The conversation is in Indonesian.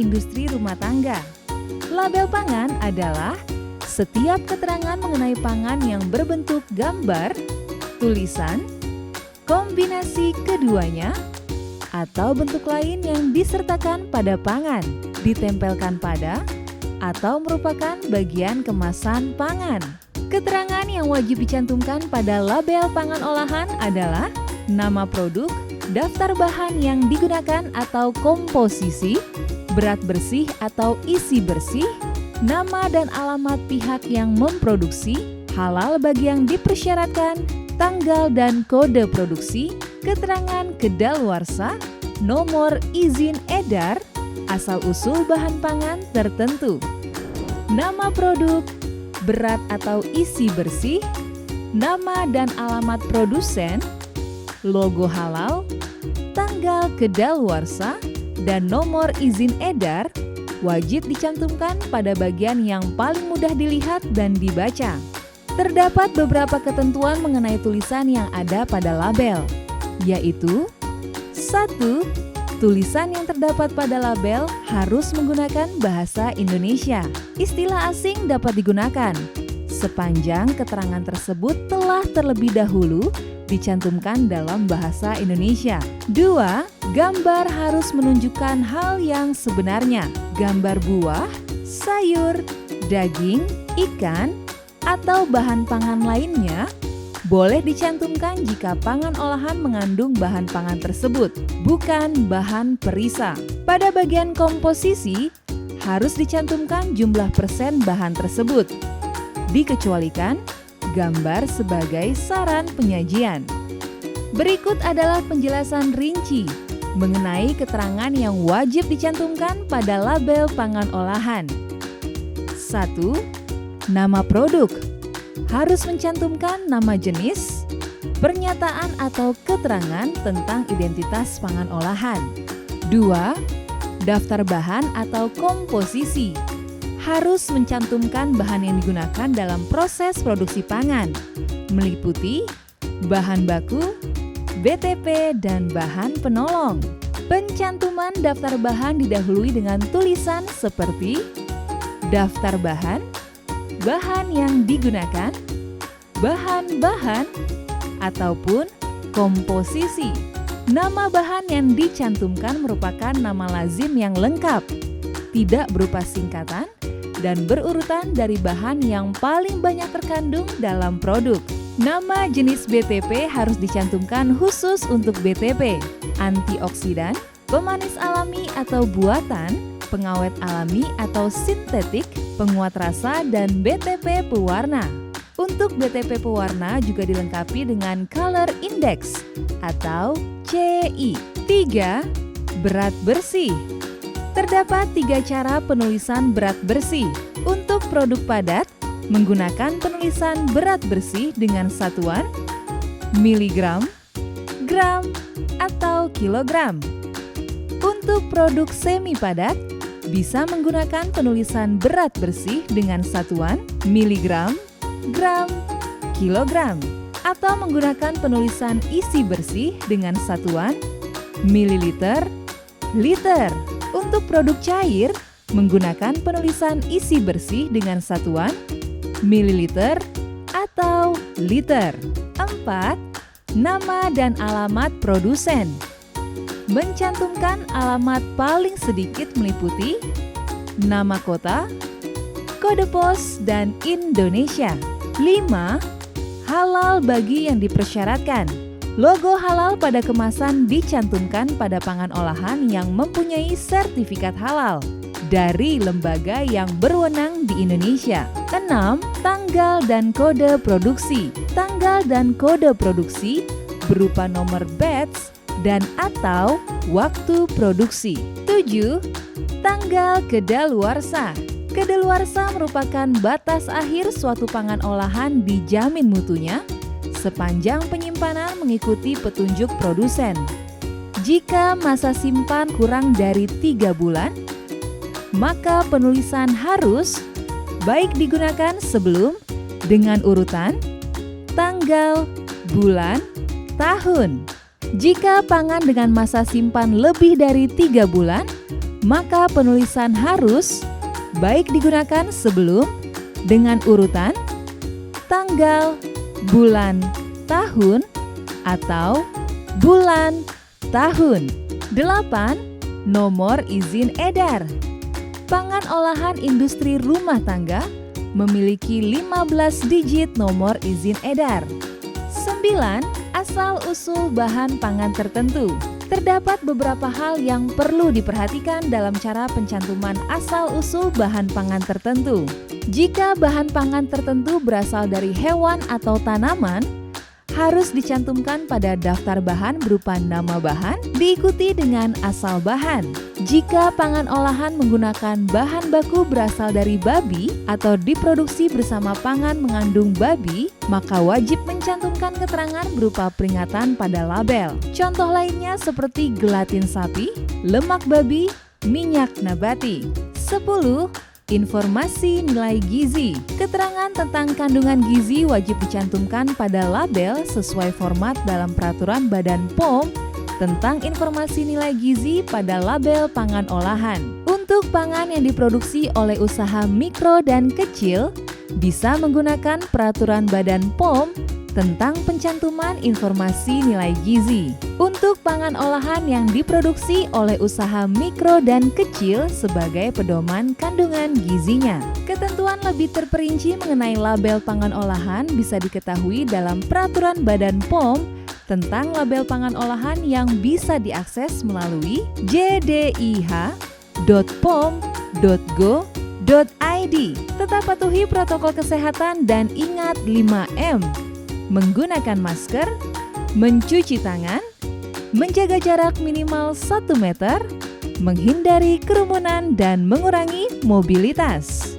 industri rumah tangga. Label pangan adalah setiap keterangan mengenai pangan yang berbentuk gambar, tulisan, kombinasi keduanya, atau bentuk lain yang disertakan pada pangan, ditempelkan pada, atau merupakan bagian kemasan pangan. Keterangan yang wajib dicantumkan pada label pangan olahan adalah nama produk, daftar bahan yang digunakan atau komposisi, berat bersih atau isi bersih, nama dan alamat pihak yang memproduksi, halal bagi yang dipersyaratkan, tanggal dan kode produksi, keterangan kedaluarsa, nomor izin edar, asal-usul bahan pangan tertentu, nama produk, berat atau isi bersih, nama dan alamat produsen, logo halal, tanggal kedaluarsa, dan nomor izin edar wajib dicantumkan pada bagian yang paling mudah dilihat dan dibaca. Terdapat beberapa ketentuan mengenai tulisan yang ada pada label, yaitu 1. Tulisan yang terdapat pada label harus menggunakan bahasa Indonesia. Istilah asing dapat digunakan sepanjang keterangan tersebut telah terlebih dahulu dicantumkan dalam bahasa Indonesia. 2. Gambar harus menunjukkan hal yang sebenarnya. Gambar buah, sayur, daging, ikan, atau bahan pangan lainnya boleh dicantumkan jika pangan olahan mengandung bahan pangan tersebut, bukan bahan perisa. Pada bagian komposisi, harus dicantumkan jumlah persen bahan tersebut, dikecualikan gambar sebagai saran penyajian. Berikut adalah penjelasan rinci mengenai keterangan yang wajib dicantumkan pada label pangan olahan. 1. Nama produk harus mencantumkan nama jenis, pernyataan atau keterangan tentang identitas pangan olahan. 2. Daftar bahan atau komposisi harus mencantumkan bahan yang digunakan dalam proses produksi pangan, meliputi bahan baku, BTP, dan bahan penolong. Pencantuman daftar bahan didahului dengan tulisan seperti daftar bahan, bahan yang digunakan, bahan-bahan, ataupun komposisi. Nama bahan yang dicantumkan merupakan nama lazim yang lengkap, tidak berupa singkatan, dan berurutan dari bahan yang paling banyak terkandung dalam produk. Nama jenis BTP harus dicantumkan khusus untuk BTP, antioksidan, pemanis alami atau buatan, pengawet alami atau sintetik, penguat rasa, dan BTP pewarna. Untuk BTP pewarna juga dilengkapi dengan Color Index atau CI. 3. Berat bersih. Terdapat 3 cara penulisan berat bersih. Untuk produk padat, menggunakan penulisan berat bersih dengan satuan miligram, gram, atau kilogram. Untuk produk semi padat, bisa menggunakan penulisan berat bersih dengan satuan miligram, gram, kilogram, atau menggunakan penulisan isi bersih dengan satuan mililiter, liter. Untuk produk cair, menggunakan penulisan isi bersih dengan satuan mililiter atau liter. 4. Nama dan alamat produsen. Mencantumkan alamat paling sedikit meliputi nama kota, kode pos, dan Indonesia. 5. Halal bagi yang dipersyaratkan. Logo halal pada kemasan dicantumkan pada pangan olahan yang mempunyai sertifikat halal dari lembaga yang berwenang di Indonesia. 6. Tanggal dan kode produksi. Tanggal dan kode produksi berupa nomor batch dan atau waktu produksi. 7. Tanggal kedaluarsa. Kedaluarsa merupakan batas akhir suatu pangan olahan dijamin mutunya sepanjang penyimpanan mengikuti petunjuk produsen. Jika masa simpan kurang dari 3 bulan, maka penulisan harus baik digunakan sebelum dengan urutan tanggal, bulan, tahun. Jika pangan dengan masa simpan lebih dari 3 bulan, maka penulisan harus baik digunakan sebelum dengan urutan, tanggal, bulan, tahun, atau bulan, tahun. 8. Nomor izin edar. Pangan olahan industri rumah tangga memiliki 15 digit nomor izin edar. 9. Asal-usul bahan pangan tertentu. Terdapat beberapa hal yang perlu diperhatikan dalam cara pencantuman asal-usul bahan pangan tertentu. Jika bahan pangan tertentu berasal dari hewan atau tanaman, harus dicantumkan pada daftar bahan berupa nama bahan, diikuti dengan asal bahan. Jika pangan olahan menggunakan bahan baku berasal dari babi atau diproduksi bersama pangan mengandung babi, maka wajib mencantumkan keterangan berupa peringatan pada label. Contoh lainnya seperti gelatin sapi, lemak babi, minyak nabati. 10. Informasi nilai gizi. Keterangan tentang kandungan gizi wajib dicantumkan pada label sesuai format dalam Peraturan Badan POM tentang informasi nilai gizi pada label pangan olahan. Untuk pangan yang diproduksi oleh usaha mikro dan kecil, bisa menggunakan Peraturan Badan POM tentang pencantuman informasi nilai gizi. Untuk pangan olahan yang diproduksi oleh usaha mikro dan kecil sebagai pedoman kandungan gizinya. Ketentuan lebih terperinci mengenai label pangan olahan bisa diketahui dalam Peraturan Badan POM tentang label pangan olahan yang bisa diakses melalui jdih.pom.go.id. Tetap patuhi protokol kesehatan dan ingat 5M. Menggunakan masker, mencuci tangan, menjaga jarak minimal 1 meter, menghindari kerumunan dan mengurangi mobilitas.